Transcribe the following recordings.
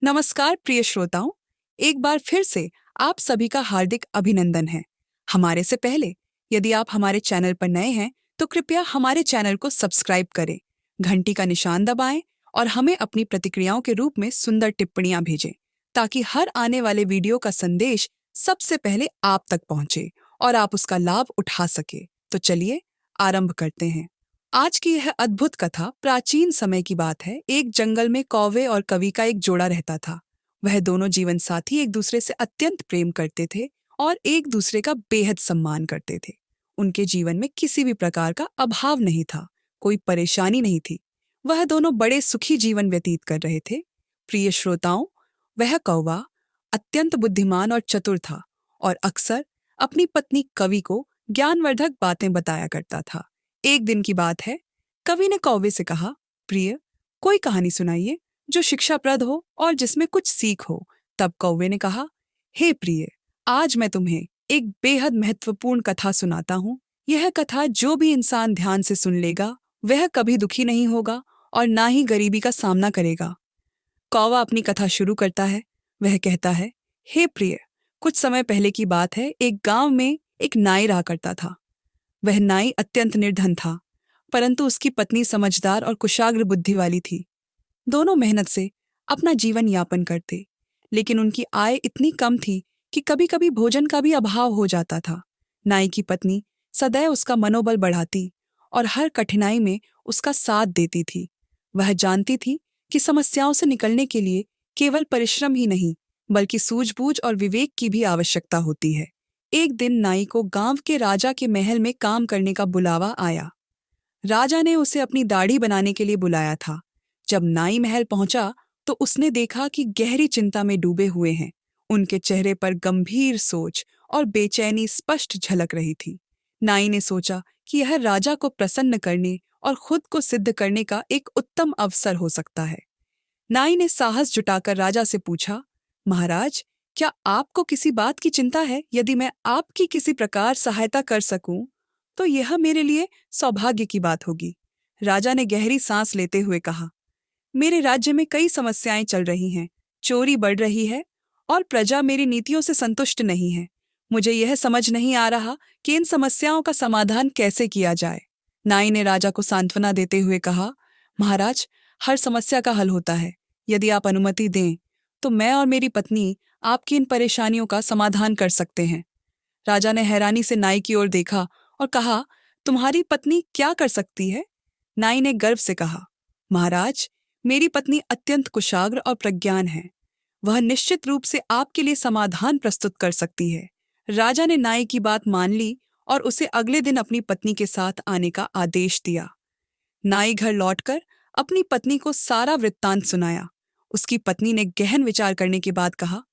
नमस्कार प्रिय श्रोताओं। एक बार फिर से आप सभी का हार्दिक अभिनंदन है। हमारे से पहले यदि आप हमारे चैनल पर नए हैं तो कृपया हमारे चैनल को सब्सक्राइब करें, घंटी का निशान दबाएं और हमें अपनी प्रतिक्रियाओं के रूप में सुंदर टिप्पणियां भेजें ताकि हर आने वाले वीडियो का संदेश सबसे पहले आप तक पहुंचे और आप उसका लाभ उठा सके। तो चलिए आरंभ करते हैं। आज की यह अद्भुत कथा प्राचीन समय की बात है। एक जंगल में कौवे और कवि का एक जोड़ा रहता था। वह दोनों जीवन साथी एक दूसरे से अत्यंत प्रेम करते थे और एक दूसरे का बेहद सम्मान करते थे। उनके जीवन में किसी भी प्रकार का अभाव नहीं था, कोई परेशानी नहीं थी। वह दोनों बड़े सुखी जीवन व्यतीत कर रहे थे। प्रिय श्रोताओं, वह कौवा अत्यंत बुद्धिमान और चतुर था और अक्सर अपनी पत्नी कवि को ज्ञानवर्धक बातें बताया करता था। एक दिन की बात है, कवि ने कौवे से कहा, प्रिय, कोई कहानी सुनाइए जो शिक्षाप्रद हो और जिसमें कुछ सीख हो। तब कौवे ने कहा, हे प्रिय, आज मैं तुम्हें एक बेहद महत्वपूर्ण कथा सुनाता हूँ। यह कथा जो भी इंसान ध्यान से सुन लेगा वह कभी दुखी नहीं होगा और ना ही गरीबी का सामना करेगा। कौवा अपनी कथा शुरू करता है। वह कहता है, हे प्रिय, कुछ समय पहले की बात है। एक गांव में एक नाई रहा करता था। वह नाई अत्यंत निर्धन था, परंतु उसकी पत्नी समझदार और कुशाग्र बुद्धि वाली थी। दोनों मेहनत से अपना जीवन यापन करते, लेकिन उनकी आय इतनी कम थी कि कभी-कभी भोजन का भी अभाव हो जाता था। नाई की पत्नी सदैव उसका मनोबल बढ़ाती और हर कठिनाई में उसका साथ देती थी। वह जानती थी कि समस्याओं से निकलने के लिए केवल परिश्रम ही नहीं, बल्कि सूझबूझ और विवेक की भी आवश्यकता होती है। एक दिन नाई को गांव के राजा के महल में काम करने का बुलावा आया। राजा ने उसे अपनी दाढ़ी बनाने के लिए बुलाया था। जब नाई महल पहुंचा तो उसने देखा कि गहरी चिंता में डूबे हुए हैं। उनके चेहरे पर गंभीर सोच और बेचैनी स्पष्ट झलक रही थी। नाई ने सोचा कि यह राजा को प्रसन्न करने और खुद को सिद्ध करने का एक उत्तम अवसर हो सकता है। नाई ने साहस जुटाकर राजा से पूछा, महाराज, क्या आपको किसी बात की चिंता है? यदि मैं आपकी किसी प्रकार सहायता कर सकूं, तो यह मेरे लिए सौभाग्य की बात होगी। राजा ने गहरी सांस लेते हुए कहा, मेरे राज्य में कई समस्याएं चल रही हैं, चोरी बढ़ रही है और प्रजा मेरी नीतियों से संतुष्ट नहीं है। मुझे यह समझ नहीं आ रहा कि इन समस्याओं का समाधान कैसे किया जाए। नाई ने राजा को सांत्वना देते हुए कहा, महाराज, हर समस्या का हल होता है। यदि आप अनुमति दें तो मैं और मेरी पत्नी आपकी इन परेशानियों का समाधान कर सकते हैं। राजा ने हैरानी से नाई की ओर देखा और कहा, तुम्हारी पत्नी क्या कर सकती है? नाई ने गर्व से कहा, महाराज, मेरी पत्नी अत्यंत कुशाग्र और प्रज्ञान है। वह निश्चित रूप से आपके लिए समाधान प्रस्तुत कर सकती है। राजा ने नाई की बात मान ली और उसे अगले दिन अपनी पत्नी के साथ आने का आदेश दिया। नाई घर लौटकर अपनी पत्नी को सारा वृत्तांत सुनाया। उसकी पत्नी ने गहन विचार करने के बाद कहा,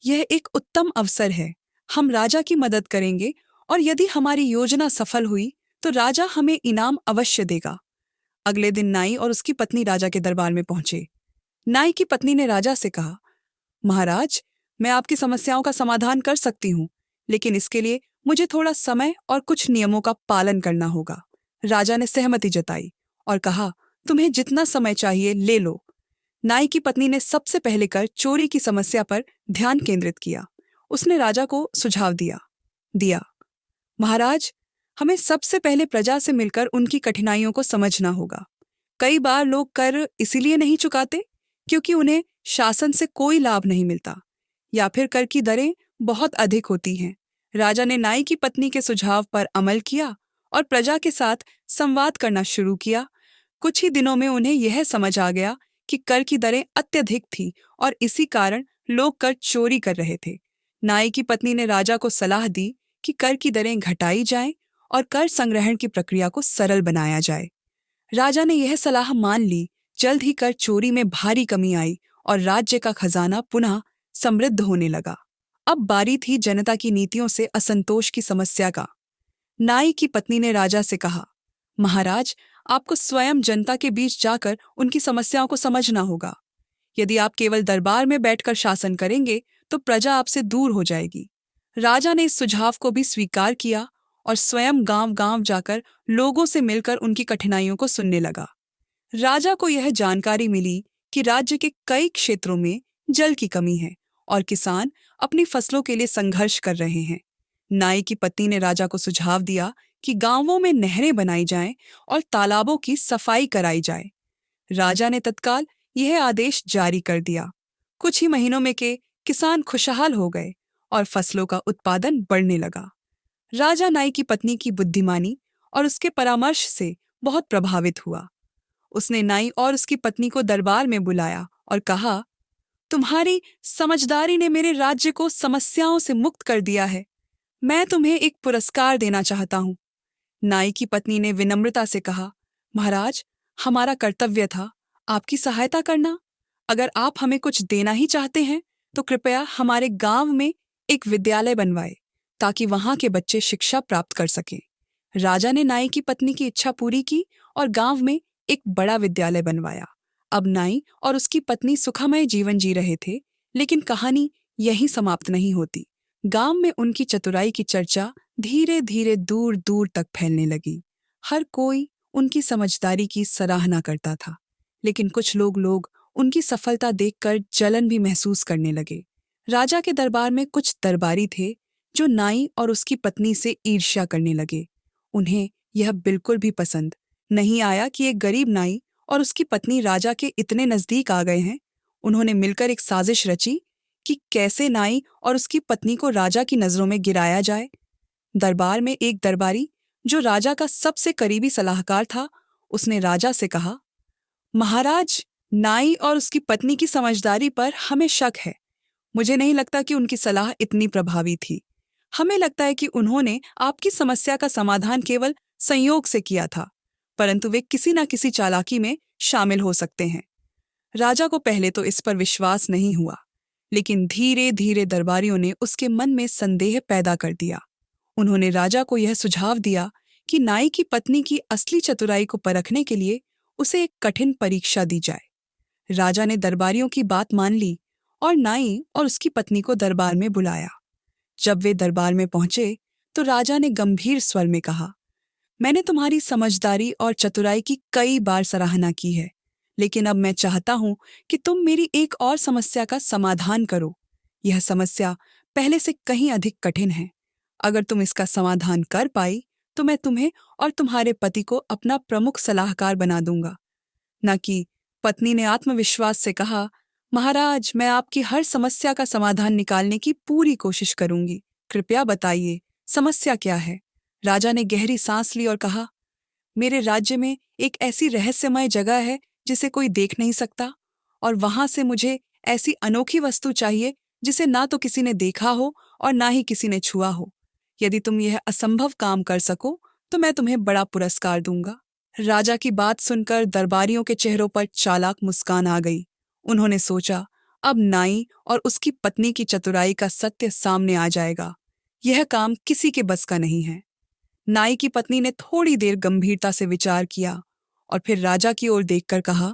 यह एक उत्तम अवसर है। हम राजा की मदद करेंगे और यदि हमारी योजना सफल हुई तो राजा हमें इनाम अवश्य देगा। अगले दिन नाई और उसकी पत्नी राजा के दरबार में पहुंचे। नाई की पत्नी ने राजा से कहा, महाराज, मैं आपकी समस्याओं का समाधान कर सकती हूँ, लेकिन इसके लिए मुझे थोड़ा समय और कुछ नियमों का पालन करना होगा। राजा ने सहमति जताई और कहा, तुम्हें जितना समय चाहिए ले लो। नाई की पत्नी ने सबसे पहले कर चोरी की समस्या पर ध्यान केंद्रित किया। उसने राजा को सुझाव दिया, महाराज, हमें सबसे पहले प्रजा से मिलकर उनकी कठिनाइयों को समझना होगा। कई बार लोग कर इसीलिए नहीं चुकाते क्योंकि उन्हें शासन से कोई लाभ नहीं मिलता या फिर कर की दरें बहुत अधिक होती हैं। राजा ने नाई की पत्नी के सुझाव पर अमल किया और प्रजा के साथ संवाद करना शुरू किया। कुछ ही दिनों में उन्हें यह समझ आ गया कि कर की दरें अत्यधिक थी और इसी कारण लोग कर चोरी कर रहे थे। नाई की पत्नी ने राजा को सलाह दी कि कर की दरें घटाई जाएं और कर संग्रहण की प्रक्रिया को सरल बनाया जाए। राजा ने यह सलाह मान ली। जल्द ही कर चोरी में भारी कमी आई और राज्य का खजाना पुनः समृद्ध होने लगा। अब बारी थी जनता की नीतियों से असंतोष की समस्या का। नाई की पत्नी ने राजा से कहा, महाराज, आपको स्वयं जनता के बीच जाकर उनकी समस्याओं को समझना होगा। यदि आप केवल दरबार में बैठकर शासन करेंगे तो प्रजा आपसे दूर हो जाएगी। राजा ने इस सुझाव को भी स्वीकार किया और स्वयं गांव-गांव जाकर लोगों से मिलकर उनकी कठिनाइयों को सुनने लगा। राजा को यह जानकारी मिली कि राज्य के कई क्षेत्रों में जल की कमी है और किसान अपनी फसलों के लिए संघर्ष कर रहे हैं। नाई की पत्नी ने राजा को सुझाव दिया कि गांवों में नहरें बनाई जाएं और तालाबों की सफाई कराई जाए। राजा ने तत्काल यह आदेश जारी कर दिया। कुछ ही महीनों में के किसान खुशहाल हो गए और फसलों का उत्पादन बढ़ने लगा। राजा नाई की पत्नी की बुद्धिमानी और उसके परामर्श से बहुत प्रभावित हुआ। उसने नाई और उसकी पत्नी को दरबार में बुलाया और कहा, तुम्हारी समझदारी ने मेरे राज्य को समस्याओं से मुक्त कर दिया है। मैं तुम्हें एक पुरस्कार देना चाहता हूँ। नाई की पत्नी ने विनम्रता से कहा, महाराज, हमारा कर्तव्य था आपकी सहायता करना। अगर आप हमें कुछ देना ही चाहते हैं तो कृपया हमारे गांव में एक विद्यालय बनवाए ताकि वहां के बच्चे शिक्षा प्राप्त कर सकें। राजा ने नाई की पत्नी की इच्छा पूरी की और गांव में एक बड़ा विद्यालय बनवाया। अब नाई और उसकी पत्नी सुखमय जीवन जी रहे थे, लेकिन कहानी यहीं समाप्त नहीं होती। गांव में उनकी चतुराई की चर्चा धीरे धीरे दूर दूर तक फैलने लगी। हर कोई उनकी समझदारी की सराहना करता था, लेकिन कुछ लोग उनकी सफलता देखकर जलन भी महसूस करने लगे। राजा के दरबार में कुछ दरबारी थे जो नाई और उसकी पत्नी से ईर्ष्या करने लगे। उन्हें यह बिल्कुल भी पसंद नहीं आया कि एक गरीब नाई और उसकी पत्नी राजा के इतने नजदीक आ गए हैं। उन्होंने मिलकर एक साजिश रची कि कैसे नाई और उसकी पत्नी को राजा की नजरों में गिराया जाए। दरबार में एक दरबारी जो राजा का सबसे करीबी सलाहकार था, उसने राजा से कहा, महाराज, नाई और उसकी पत्नी की समझदारी पर हमें शक है। मुझे नहीं लगता कि उनकी सलाह इतनी प्रभावी थी। हमें लगता है कि उन्होंने आपकी समस्या का समाधान केवल संयोग से किया था, परंतु वे किसी न किसी चालाकी में शामिल हो सकते हैं। राजा को पहले तो इस पर विश्वास नहीं हुआ, लेकिन धीरे धीरे दरबारियों ने उसके मन में संदेह पैदा कर दिया। उन्होंने राजा को यह सुझाव दिया कि नाई की पत्नी की असली चतुराई को परखने के लिए उसे एक कठिन परीक्षा दी जाए। राजा ने दरबारियों की बात मान ली और नाई और उसकी पत्नी को दरबार में बुलाया। जब वे दरबार में पहुंचे तो राजा ने गंभीर स्वर में कहा, मैंने तुम्हारी समझदारी और चतुराई की कई बार सराहना की है, लेकिन अब मैं चाहता हूं कि तुम मेरी एक और समस्या का समाधान करो। यह समस्या पहले से कहीं अधिक कठिन है। अगर तुम इसका समाधान कर पाई तो मैं तुम्हें और तुम्हारे पति को अपना प्रमुख सलाहकार बना दूंगा। न कि पत्नी ने आत्मविश्वास से कहा, महाराज, मैं आपकी हर समस्या का समाधान निकालने की पूरी कोशिश करूंगी। कृपया बताइए, समस्या क्या है? राजा ने गहरी सांस ली और कहा, मेरे राज्य में एक ऐसी रहस्यमय जगह है जिसे कोई देख नहीं सकता, और वहां से मुझे ऐसी अनोखी वस्तु चाहिए जिसे ना तो किसी ने देखा हो और ना ही किसी ने छुआ हो। यदि तुम यह असंभव काम कर सको तो मैं तुम्हें बड़ा पुरस्कार दूंगा। राजा की बात सुनकर दरबारियों के चेहरों पर चालाक मुस्कान आ गई। उन्होंने सोचा, अब नाई और उसकी पत्नी की चतुराई का सत्य सामने आ जाएगा। यह काम किसी के बस का नहीं है। नाई की पत्नी ने थोड़ी देर गंभीरता से विचार किया और फिर राजा की ओर देखकर कहा,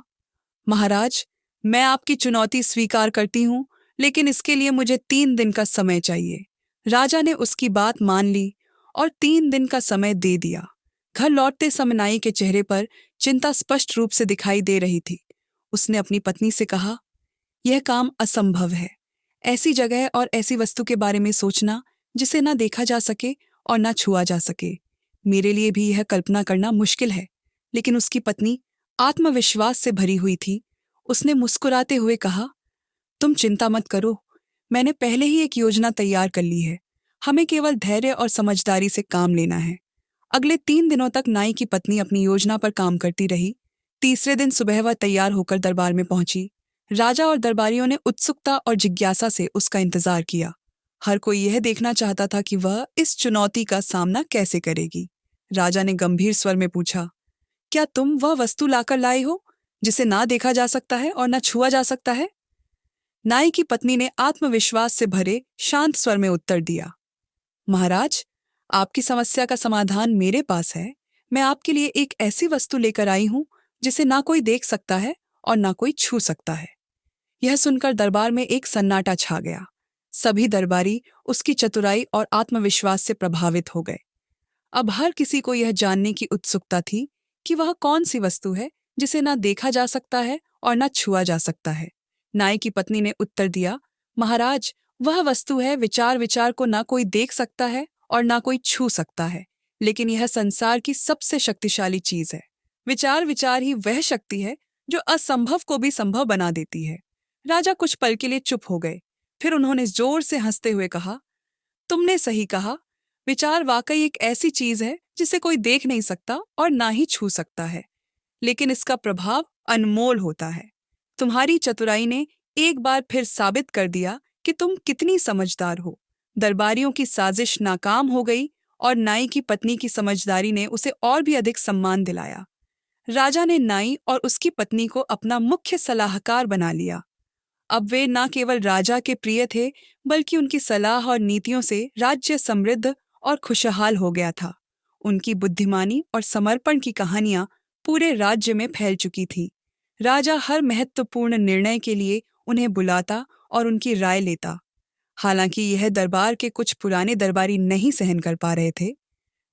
महाराज, मैं आपकी चुनौती स्वीकार करती हूँ, लेकिन इसके लिए मुझे 3 दिन का समय चाहिए। राजा ने उसकी बात मान ली और 3 दिन का समय दे दिया। घर लौटते समय नाई के चेहरे पर चिंता स्पष्ट रूप से दिखाई दे रही थी। उसने अपनी पत्नी से कहा, यह काम असंभव है। ऐसी जगह और ऐसी वस्तु के बारे में सोचना जिसे ना देखा जा सके और ना छुआ जा सके, मेरे लिए भी यह कल्पना करना मुश्किल है। लेकिन उसकी पत्नी आत्मविश्वास से भरी हुई थी। उसने मुस्कुराते हुए कहा, तुम चिंता मत करो, मैंने पहले ही एक योजना तैयार कर ली है। हमें केवल धैर्य और समझदारी से काम लेना है। अगले 3 दिनों तक नाई की पत्नी अपनी योजना पर काम करती रही। तीसरे दिन सुबह वह तैयार होकर दरबार में पहुंची। राजा और दरबारियों ने उत्सुकता और जिज्ञासा से उसका इंतजार किया। हर कोई यह देखना चाहता था कि वह इस चुनौती का सामना कैसे करेगी। राजा ने गंभीर स्वर में पूछा, क्या तुम वह वस्तु लाकर लाए हो जिसे ना देखा जा सकता है और ना छुआ जा सकता है? नाई की पत्नी ने आत्मविश्वास से भरे शांत स्वर में उत्तर दिया, महाराज, आपकी समस्या का समाधान मेरे पास है। मैं आपके लिए एक ऐसी वस्तु लेकर आई हूं जिसे ना कोई देख सकता है और ना कोई छू सकता है। यह सुनकर दरबार में एक सन्नाटा छा गया। सभी दरबारी उसकी चतुराई और आत्मविश्वास से प्रभावित हो गए। अब हर किसी को यह जानने की उत्सुकता थी कि वह कौन सी वस्तु है जिसे ना देखा जा सकता है और ना छुआ जा सकता है। नाई की पत्नी ने उत्तर दिया, महाराज, वह वस्तु है विचार विचार को ना कोई देख सकता है और ना कोई छू सकता है, लेकिन यह संसार की सबसे शक्तिशाली चीज है। विचार विचार ही वह शक्ति है जो असंभव को भी संभव बना देती है। राजा कुछ पल के लिए चुप हो गए। फिर उन्होंने जोर से हंसते हुए कहा, तुमने सही कहा। विचार वाकई एक ऐसी चीज है जिसे कोई देख नहीं सकता और ना ही छू सकता है, लेकिन इसका प्रभाव अनमोल होता है। तुम्हारी चतुराई ने एक बार फिर साबित कर दिया कि तुम कितनी समझदार हो। दरबारियों की साजिश नाकाम हो गई और नाई की पत्नी की समझदारी ने उसे और भी अधिक सम्मान दिलाया। राजा ने नाई और उसकी पत्नी को अपना मुख्य सलाहकार बना लिया। अब वे न केवल राजा के प्रिय थे, बल्कि उनकी सलाह और नीतियों से राज्य समृद्ध और खुशहाल हो गया था। उनकी बुद्धिमानी और समर्पण की कहानियां पूरे राज्य में फैल चुकी थीं। राजा हर महत्वपूर्ण निर्णय के लिए उन्हें बुलाता और उनकी राय लेता। हालांकि यह दरबार के कुछ पुराने दरबारी नहीं सहन कर पा रहे थे।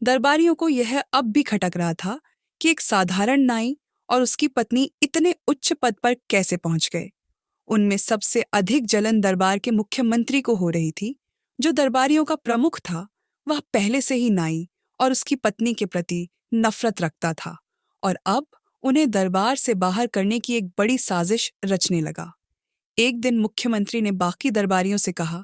दरबारियों को यह अब भी खटक रहा था कि एक साधारण नाई और उसकी पत्नी इतने उच्च पद पर कैसे पहुंच गए। उनमें सबसे अधिक जलन दरबार के मुख्यमंत्री को हो रही थी। जो दरबारियों का प्रमुख था, वह पहले से ही नाई और उसकी पत्नी के प्रति नफरत रखता था और अब उन्हें दरबार से बाहर करने की एक बड़ी साजिश रचने लगा। एक दिन मुख्यमंत्री ने बाकी दरबारियों से कहा,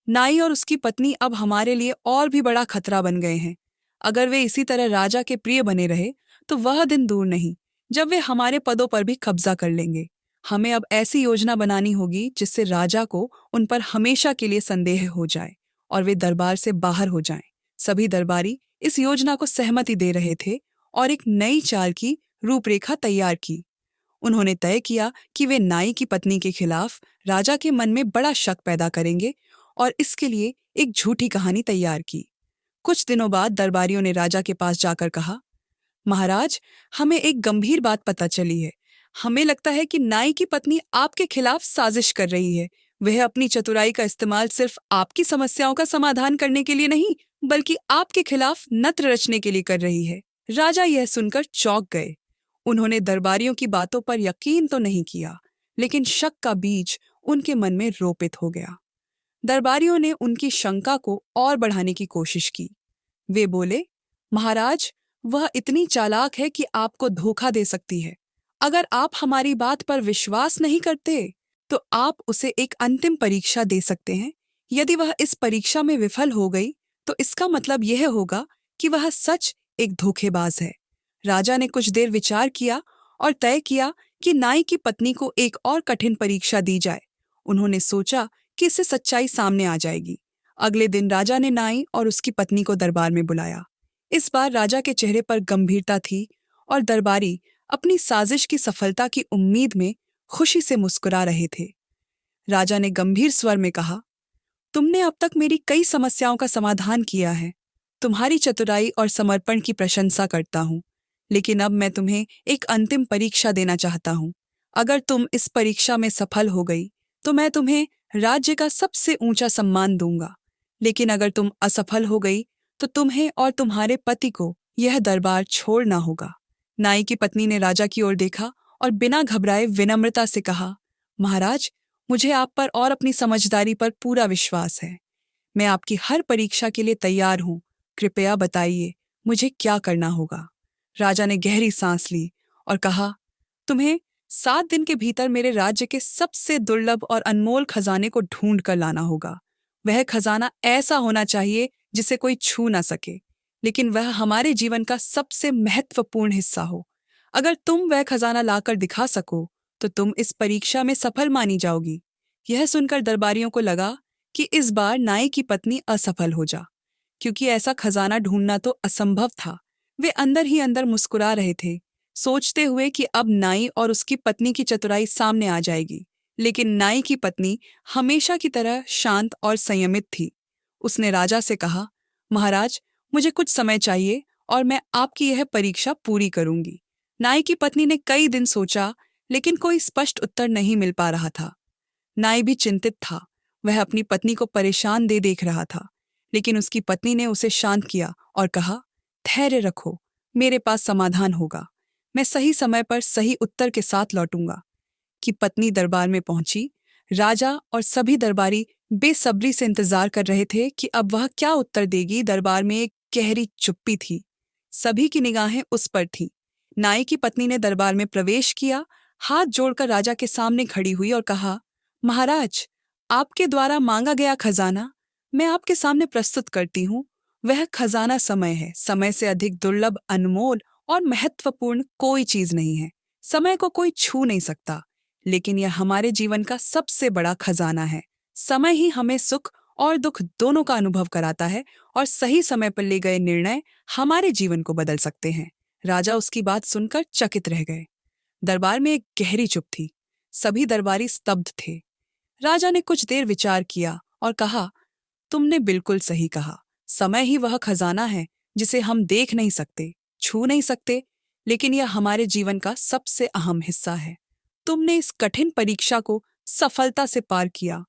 नाई और उसकी पत्नी अब हमारे लिए और भी बड़ा खतरा बन गए हैं। अगर वे इसी तरह राजा के प्रिय बने रहे तो वह दिन दूर नहीं जब वे हमारे पदों पर भी कब्जा कर लेंगे। हमें अब ऐसी योजना बनानी होगी जिससे राजा को उन पर हमेशा के लिए संदेह हो जाए और वे दरबार से बाहर हो जाएं। सभी दरबारी इस योजना को सहमति दे रहे थे और एक नई चाल की रूपरेखा तैयार की। उन्होंने तय किया कि वे नाई की पत्नी के खिलाफ राजा के मन में बड़ा शक पैदा करेंगे और इसके लिए एक झूठी कहानी तैयार की। कुछ दिनों बाद दरबारियों ने राजा के पास जाकर कहा, महाराज, हमें एक गंभीर बात पता चली है। हमें लगता है कि नाई की पत्नी आपके खिलाफ साजिश कर रही है। वह अपनी चतुराई का इस्तेमाल सिर्फ आपकी समस्याओं का समाधान करने के लिए नहीं, बल्कि आपके खिलाफ नत्र रचने के लिए कर रही है। राजा यह सुनकर चौंक गए। उन्होंने दरबारियों की बातों पर यकीन तो नहीं किया, लेकिन शक का बीज उनके मन में रोपित हो गया। दरबारियों ने उनकी शंका को और बढ़ाने की कोशिश की। वे बोले, महाराज, वह इतनी चालाक है कि आपको धोखा दे सकती है। अगर आप हमारी बात पर विश्वास नहीं करते, तो आप उसे एक अंतिम परीक्षा दे सकते हैं। यदि वह इस परीक्षा में विफल हो गई, तो इसका मतलब यह होगा कि वह सच एक धोखेबाज है। राजा ने कुछ देर विचार किया और तय किया कि नाई की पत्नी को एक और कठिन परीक्षा दी जाए। उन्होंने सोचा कि इससे सच्चाई सामने आ जाएगी। अगले दिन राजा ने नाई और उसकी पत्नी को दरबार में बुलाया। इस बार राजा के चेहरे पर गंभीरता थी और दरबारी अपनी साजिश की सफलता की उम्मीद में खुशी से मुस्कुरा रहे थे। राजा ने गंभीर स्वर में कहा, तुमने अब तक मेरी कई समस्याओं का समाधान किया है। तुम्हारी चतुराई और समर्पण की प्रशंसा करता हूँ, लेकिन अब मैं तुम्हें एक अंतिम परीक्षा देना चाहता हूँ। अगर तुम इस परीक्षा में सफल हो गई, तो मैं तुम्हें राज्य का सबसे ऊंचा सम्मान दूंगा। लेकिन अगर तुम असफल हो गई, तो तुम्हें और तुम्हारे पति को यह दरबार छोड़ना होगा। नाई की पत्नी ने राजा की ओर देखा और बिना घबराए विनम्रता से कहा, महाराज, मुझे आप पर और अपनी समझदारी पर पूरा विश्वास है। मैं आपकी हर परीक्षा के लिए तैयार हूँ। कृपया बताइए, मुझे क्या करना होगा। राजा ने गहरी सांस ली और कहा, तुम्हें 7 दिन के भीतर मेरे राज्य के सबसे दुर्लभ और अनमोल खजाने को ढूंढ कर लाना होगा। वह खजाना ऐसा होना चाहिए जिसे कोई छू ना सके, लेकिन वह हमारे जीवन का सबसे महत्वपूर्ण हिस्सा हो। अगर तुम वह खजाना लाकर दिखा सको, तो तुम इस परीक्षा में सफल मानी जाओगी। यह सुनकर दरबारियों को लगा कि इस बार नाई की पत्नी असफल हो जा, क्योंकि ऐसा खजाना ढूंढना तो असंभव था। वे अंदर ही अंदर मुस्कुरा रहे थे, सोचते हुए कि अब नाई और उसकी पत्नी की चतुराई सामने आ जाएगी। लेकिन नाई की पत्नी हमेशा की तरह शांत और संयमित थी। उसने राजा से कहा, महाराज, मुझे कुछ समय चाहिए और मैं आपकी यह परीक्षा पूरी करूंगी। नाई की पत्नी ने कई दिन सोचा, लेकिन कोई स्पष्ट उत्तर नहीं मिल पा रहा था। नाई भी चिंतित था। वह अपनी पत्नी को परेशान देख रहा था, लेकिन उसकी पत्नी ने उसे शांत किया और कहा, धैर्य रखो, मेरे पास समाधान होगा। मैं सही समय पर सही उत्तर के साथ लौटूंगा। की पत्नी दरबार में पहुंची। राजा और सभी दरबारी बेसब्री से इंतजार कर रहे थे कि अब वह क्या उत्तर देगी। दरबार में एक गहरी चुप्पी थी। सभी की निगाहें उस पर थीं। नाई की पत्नी ने दरबार में प्रवेश किया, हाथ जोड़कर राजा के सामने खड़ी हुई और कहा, महाराज, आपके द्वारा मांगा गया खजाना मैं आपके सामने प्रस्तुत करती हूँ। वह खजाना समय है। समय से अधिक दुर्लभ, अनमोल और महत्वपूर्ण कोई चीज नहीं है। समय को कोई छू नहीं सकता, लेकिन यह हमारे जीवन का सबसे बड़ा खजाना है। समय ही हमें सुख और दुख दोनों का अनुभव कराता है और सही समय पर ले गए निर्णय हमारे जीवन को बदल सकते हैं। राजा उसकी बात सुनकर चकित रह गए। दरबार में एक गहरी चुप थी। सभी दरबारी स्तब्ध थे। राजा ने कुछ देर विचार किया और कहा, तुमने बिल्कुल सही कहा। समय ही वह खजाना है जिसे हम देख नहीं सकते, छू नहीं सकते, लेकिन यह हमारे जीवन का सबसे अहम हिस्सा है। तुमने इस कठिन परीक्षा को सफलता से पार किया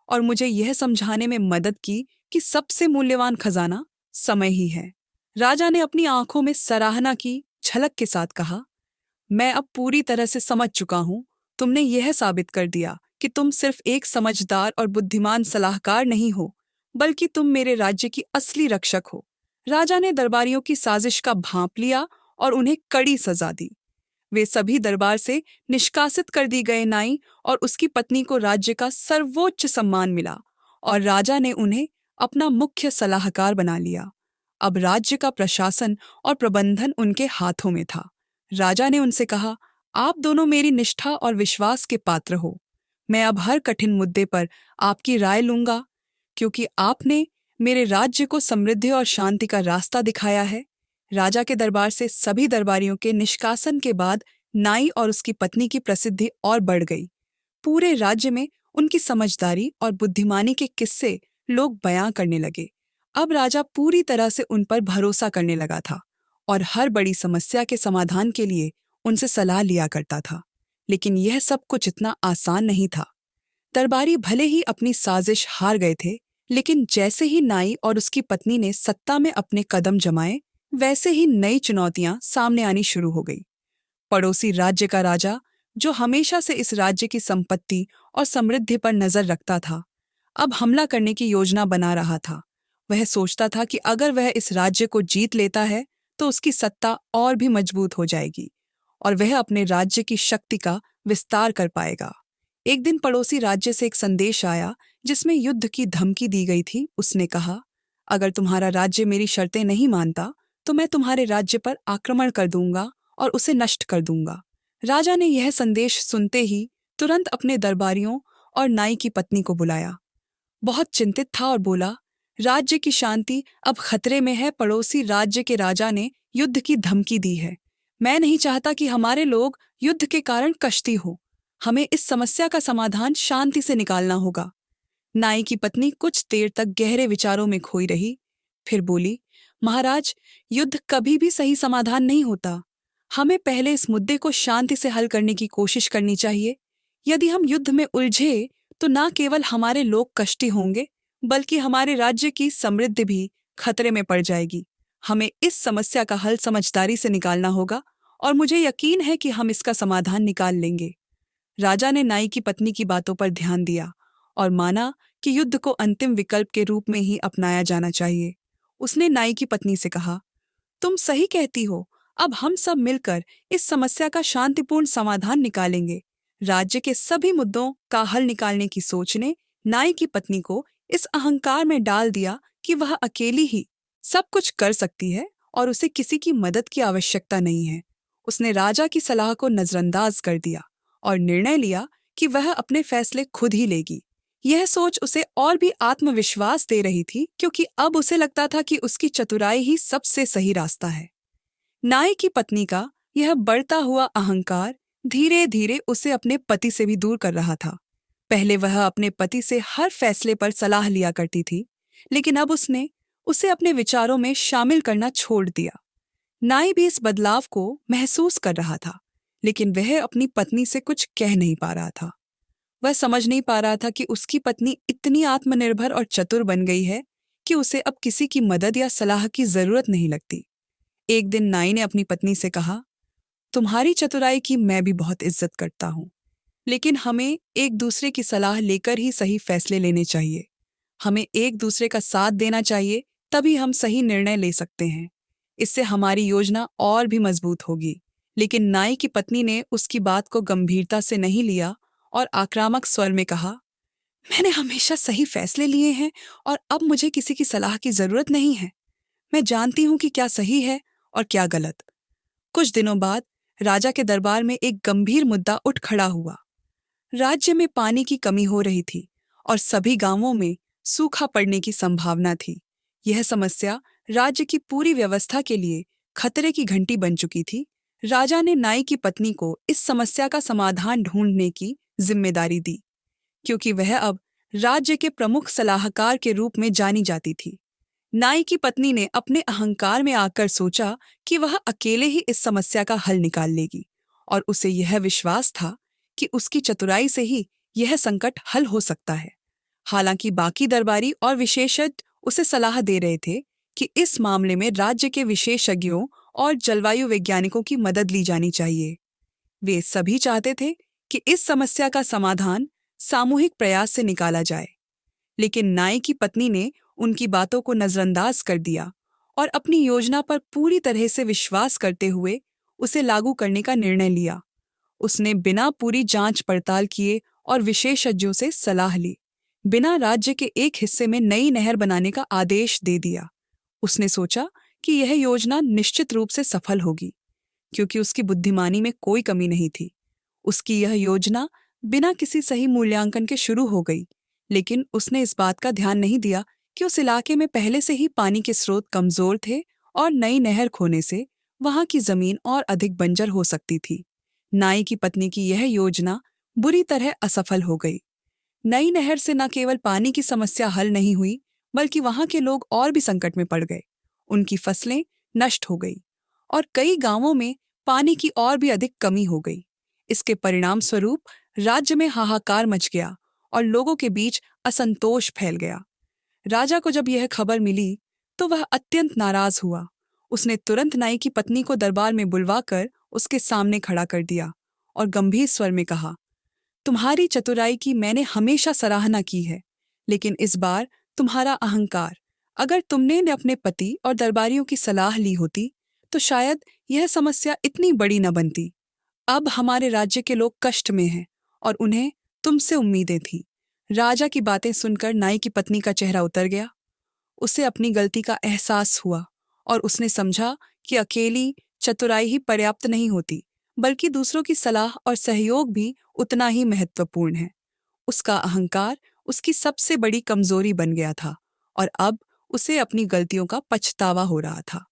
और मुझे यह समझाने में मदद की कि सबसे मूल्यवान खजाना समय ही है। राजा ने अपनी आंखों में सराहना की झलक के साथ कहा, मैं अब पूरी तरह से समझ चुका हूं। तुमने यह साबित कर दिया कि तुम सिर्फ एक समझदार और बुद्धिमान सलाहकार नहीं हो, बल्कि तुम मेरे राज्य की असली रक्षक हो। राजा ने दरबारियों की साजिश का भांप लिया और उन्हें कड़ी सजा दी। वे सभी दरबार से निष्कासित कर दी गए। नाई और उसकी पत्नी को राज्य का सर्वोच्च सम्मान मिला और राजा ने उन्हें अपना मुख्य सलाहकार बना लिया। अब राज्य का प्रशासन और प्रबंधन उनके हाथों में था। राजा ने उनसे कहा, आप दोनों मेरी निष्ठा और विश्वास के पात्र हो। मैं अब हर कठिन मुद्दे पर आपकी राय लूंगा, क्योंकि आपने मेरे राज्य को समृद्धि और शांति का रास्ता दिखाया है। राजा के दरबार से सभी दरबारियों के निष्कासन के बाद नाई और उसकी पत्नी की प्रसिद्धि और बढ़ गई। पूरे राज्य में उनकी समझदारी और बुद्धिमानी के किस्से लोग बयां करने लगे। अब राजा पूरी तरह से उन पर भरोसा करने लगा था और हर बड़ी समस्या के समाधान के लिए उनसे सलाह लिया करता था। लेकिन यह सब कुछ इतना आसान नहीं था। दरबारी भले ही अपनी साजिश हार गए थे, लेकिन जैसे ही नाई और उसकी पत्नी ने सत्ता में अपने कदम जमाए, वैसे ही नई चुनौतियां सामने आनी शुरू हो गई। पड़ोसी राज्य का राजा, जो हमेशा से इस राज्य की संपत्ति और समृद्धि पर नजर रखता था, अब हमला करने की योजना बना रहा था। वह सोचता था कि अगर वह इस राज्य को जीत लेता है तो उसकी सत्ता और भी मजबूत हो जाएगी और वह अपने राज्य की शक्ति का विस्तार कर पाएगा। एक दिन पड़ोसी राज्य से एक संदेश आया जिसमें युद्ध की धमकी दी गई थी। उसने कहा, अगर तुम्हारा राज्य मेरी शर्तें नहीं मानता तो मैं तुम्हारे राज्य पर आक्रमण कर दूंगा और उसे नष्ट कर दूंगा। राजा ने यह संदेश सुनते ही तुरंत अपने दरबारियों और नाई की पत्नी को बुलाया। बहुत चिंतित था और बोला, राज्य की शांति अब खतरे में है। पड़ोसी राज्य के राजा ने युद्ध की धमकी दी है। मैं नहीं चाहता कि हमारे लोग युद्ध के कारण कश्ती हो। हमें इस समस्या का समाधान शांति से निकालना होगा। नाई की पत्नी कुछ देर तक गहरे विचारों में खोई रही, फिर बोली, महाराज, युद्ध कभी भी सही समाधान नहीं होता। हमें पहले इस मुद्दे को शांति से हल करने की कोशिश करनी चाहिए। यदि हम युद्ध में उलझे तो न केवल हमारे लोग कष्टी होंगे, बल्कि हमारे राज्य की समृद्धि भी खतरे में पड़ जाएगी। हमें इस समस्या का हल समझदारी से निकालना होगा और मुझे यकीन है कि हम इसका समाधान निकाल लेंगे। राजा ने नाई की पत्नी की बातों पर ध्यान दिया और माना कि युद्ध को अंतिम विकल्प के रूप में ही अपनाया जाना चाहिए। उसने नाई की पत्नी से कहा, तुम सही कहती हो। अब हम सब मिलकर इस समस्या का शांतिपूर्ण समाधान निकालेंगे। राज्य के सभी मुद्दों का हल निकालने की सोच ने नाई की पत्नी को इस अहंकार में डाल दिया कि वह अकेली ही सब कुछ कर सकती है और उसे किसी की मदद की आवश्यकता नहीं है। उसने राजा की सलाह को नजरअंदाज कर दिया और निर्णय लिया कि वह अपने फैसले खुद ही लेगी। यह सोच उसे और भी आत्मविश्वास दे रही थी, क्योंकि अब उसे लगता था कि उसकी चतुराई ही सबसे सही रास्ता है। नाई की पत्नी का यह बढ़ता हुआ अहंकार धीरे धीरे उसे अपने पति से भी दूर कर रहा था। पहले वह अपने पति से हर फैसले पर सलाह लिया करती थी, लेकिन अब उसने उसे अपने विचारों में शामिल करना छोड़ दिया। नाई भी इस बदलाव को महसूस कर रहा था, लेकिन वह अपनी पत्नी से कुछ कह नहीं पा रहा था। वह समझ नहीं पा रहा था कि उसकी पत्नी इतनी आत्मनिर्भर और चतुर बन गई है कि उसे अब किसी की मदद या सलाह की जरूरत नहीं लगती। एक दिन नाई ने अपनी पत्नी से कहा, तुम्हारी चतुराई की मैं भी बहुत इज्जत करता हूँ, लेकिन हमें एक दूसरे की सलाह लेकर ही सही फैसले लेने चाहिए। हमें एक दूसरे का साथ देना चाहिए, तभी हम सही निर्णय ले सकते हैं। इससे हमारी योजना और भी मजबूत होगी। लेकिन नाई की पत्नी ने उसकी बात को गंभीरता से नहीं लिया और आक्रामक स्वर में कहा, मैंने हमेशा सही फैसले लिए हैं और अब मुझे किसी की सलाह की जरूरत नहीं है। मैं जानती हूँ कि क्या सही है और क्या गलत। कुछ दिनों बाद राजा के दरबार में एक गंभीर मुद्दा उठ खड़ा हुआ। राज्य में पानी की कमी हो रही थी और सभी गांवों में सूखा पड़ने की संभावना थी। यह समस्या राज्य की पूरी व्यवस्था के लिए खतरे की घंटी बन चुकी थी। राजा ने नाई की पत्नी को इस समस्या का समाधान ढूंढने की जिम्मेदारी दी, क्योंकि वह अब राज्य के प्रमुख सलाहकार के रूप में जानी जाती थी। नाई की पत्नी ने अपने अहंकार में आकर सोचा कि वह अकेले ही इस समस्या का हल निकाल लेगी, और उसे यह विश्वास था कि उसकी चतुराई से ही यह संकट हल हो सकता है। हालांकि बाकी दरबारी और विशेषज्ञ उसे सलाह दे रहे थे कि इस मामले में राज्य के विशेषज्ञों और जलवायु वैज्ञानिकों की मदद ली जानी चाहिए। वे सभी चाहते थे कि इस समस्या का समाधान सामूहिक प्रयास से निकाला जाए। लेकिन नाई की पत्नी ने उनकी बातों को नजरअंदाज कर दिया और अपनी योजना पर पूरी तरह से विश्वास करते हुए उसे लागू करने का निर्णय लिया। उसने बिना पूरी जांच पड़ताल किए और विशेषज्ञों से सलाह ली, बिना राज्य के एक हिस्से में नई नहर बनाने का आदेश दे दिया। उसने सोचा कि यह योजना निश्चित रूप से सफल होगी, क्योंकि उसकी बुद्धिमानी में कोई कमी नहीं थी। उसकी यह योजना बिना किसी सही मूल्यांकन के शुरू हो गई, लेकिन उसने इस बात का ध्यान नहीं दिया कि उस इलाके में पहले से ही पानी के स्रोत कमजोर थे और नई नहर खोने से वहां की जमीन और अधिक बंजर हो सकती थी। नाई की पत्नी की यह योजना बुरी तरह असफल हो गई। नई नहर से न केवल पानी की समस्या हल नहीं हुई, बल्कि वहां के लोग और भी संकट में पड़ गए। उनकी फसलें नष्ट हो गई और कई गांवों में पानी की और भी अधिक कमी हो गई। इसके परिणाम स्वरूप राज्य में हाहाकार मच गया और लोगों के बीच असंतोष फैल गया। राजा को जब यह खबर मिली तो वह अत्यंत नाराज हुआ। उसने तुरंत नाई की पत्नी को दरबार में बुलवाकर उसके सामने खड़ा कर दिया और गंभीर स्वर में कहा, तुम्हारी चतुराई की मैंने हमेशा सराहना की है, लेकिन इस बार तुम्हारा अहंकार। अगर तुमने अपने पति और दरबारियों की सलाह ली होती तो शायद यह समस्या इतनी बड़ी न बनती। अब हमारे राज्य के लोग कष्ट में हैं और उन्हें तुमसे उम्मीदें थीं। राजा की बातें सुनकर नाई की पत्नी का चेहरा उतर गया। उसे अपनी गलती का एहसास हुआ और उसने समझा कि अकेली चतुराई ही पर्याप्त नहीं होती, बल्कि दूसरों की सलाह और सहयोग भी उतना ही महत्वपूर्ण है। उसका अहंकार उसकी सबसे बड़ी कमजोरी बन गया था और अब उसे अपनी गलतियों का पछतावा हो रहा था।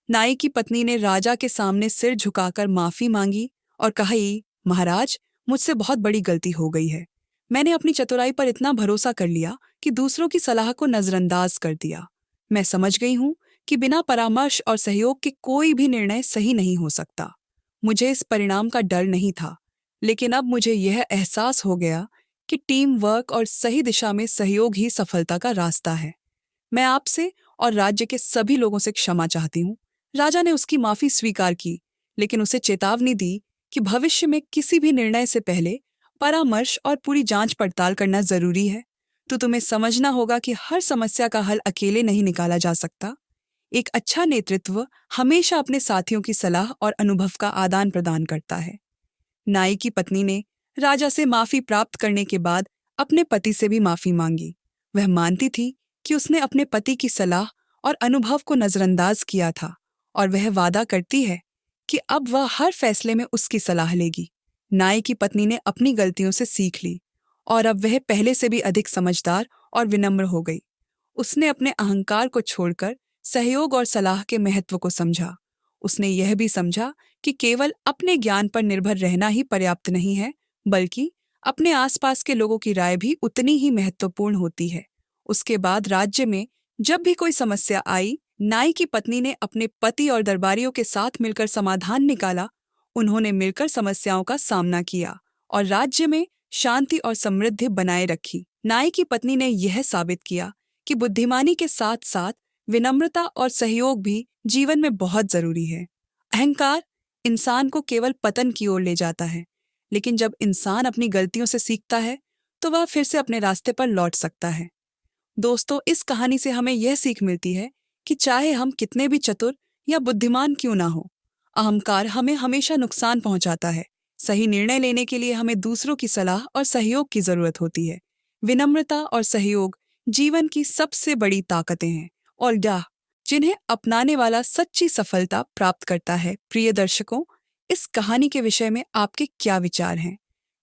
नाई की पत्नी ने राजा के सामने सिर झुकाकर माफी मांगी और कही, महाराज, मुझसे बहुत बड़ी गलती हो गई है। मैंने अपनी चतुराई पर इतना भरोसा कर लिया कि दूसरों की सलाह को नजरअंदाज कर दिया। मैं समझ गई हूँ कि बिना परामर्श और सहयोग के कोई भी निर्णय सही नहीं हो सकता। मुझे इस परिणाम का डर नहीं था, लेकिन अब मुझे यह एहसास हो गया कि टीम वर्क और सही दिशा में सहयोग ही सफलता का रास्ता है। मैं आपसे और राज्य के सभी लोगों से क्षमा चाहती हूँ। राजा ने उसकी माफी स्वीकार की, लेकिन उसे चेतावनी दी कि भविष्य में किसी भी निर्णय से पहले परामर्श और पूरी जांच पड़ताल करना जरूरी है। तो तुम्हें समझना होगा कि हर समस्या का हल अकेले नहीं निकाला जा सकता। एक अच्छा नेतृत्व हमेशा अपने साथियों की सलाह और अनुभव का आदान प्रदान करता है। नाई की पत्नी ने राजा से माफी प्राप्त करने के बाद अपने पति से भी माफी मांगी। वह मानती थी कि उसने अपने पति की सलाह और अनुभव को नजरअंदाज किया था, और वह वादा करती है कि अब वह हर फैसले में उसकी सलाह लेगी। नाई की पत्नी ने अपनी गलतियों से सीख ली और अब वह पहले से भी अधिक समझदार और विनम्र हो गई। उसने अपने अहंकार को छोड़कर सहयोग और सलाह के महत्व को समझा। उसने यह भी समझा कि केवल अपने ज्ञान पर निर्भर रहना ही पर्याप्त नहीं है, बल्कि अपने आसपास के लोगों की राय भी उतनी ही महत्वपूर्ण होती है। उसके बाद राज्य में जब भी कोई समस्या आई, नाई की पत्नी ने अपने पति और दरबारियों के साथ मिलकर समाधान निकाला। उन्होंने मिलकर समस्याओं का सामना किया और राज्य में शांति और समृद्धि बनाए रखी। नाई की पत्नी ने यह साबित किया कि बुद्धिमानी के साथ साथ विनम्रता और सहयोग भी जीवन में बहुत जरूरी है। अहंकार इंसान को केवल पतन की ओर ले जाता है, लेकिन जब इंसान अपनी गलतियों से सीखता है तो वह फिर से अपने रास्ते पर लौट सकता है। दोस्तों, इस कहानी से हमें यह सीख मिलती है कि चाहे हम कितने भी चतुर या बुद्धिमान क्यों ना हो, अहंकार हमें हमेशा नुकसान पहुंचाता है। सही निर्णय लेने के लिए हमें दूसरों की सलाह और सहयोग की जरूरत होती है। विनम्रता और सहयोग जीवन की सबसे बड़ी ताकतें हैं और यह जिन्हें अपनाने वाला सच्ची सफलता प्राप्त करता है। प्रिय दर्शकों, इस कहानी के विषय में आपके क्या विचार हैं?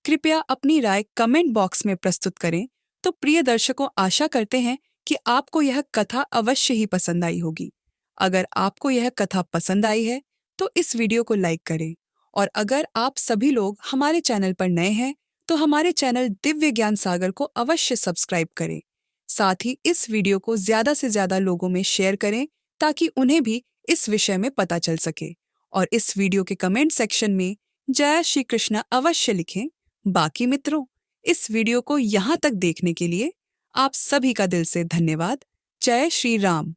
कृपया अपनी राय कमेंट बॉक्स में प्रस्तुत करें। तो प्रिय दर्शकों, आशा करते हैं कि आपको यह कथा अवश्य ही पसंद आई होगी। अगर आपको यह कथा पसंद आई है तो इस वीडियो को लाइक करें, और अगर आप सभी लोग हमारे चैनल पर नए हैं तो हमारे चैनल दिव्य ज्ञान सागर को अवश्य सब्सक्राइब करें। साथ ही इस वीडियो को ज्यादा से ज्यादा लोगों में शेयर करें ताकि उन्हें भी इस विषय में पता चल सके। और इस वीडियो के कमेंट सेक्शन में जय श्री कृष्णा अवश्य लिखें। बाकी मित्रों, इस वीडियो को यहाँ तक देखने के लिए आप सभी का दिल से धन्यवाद। जय श्री राम।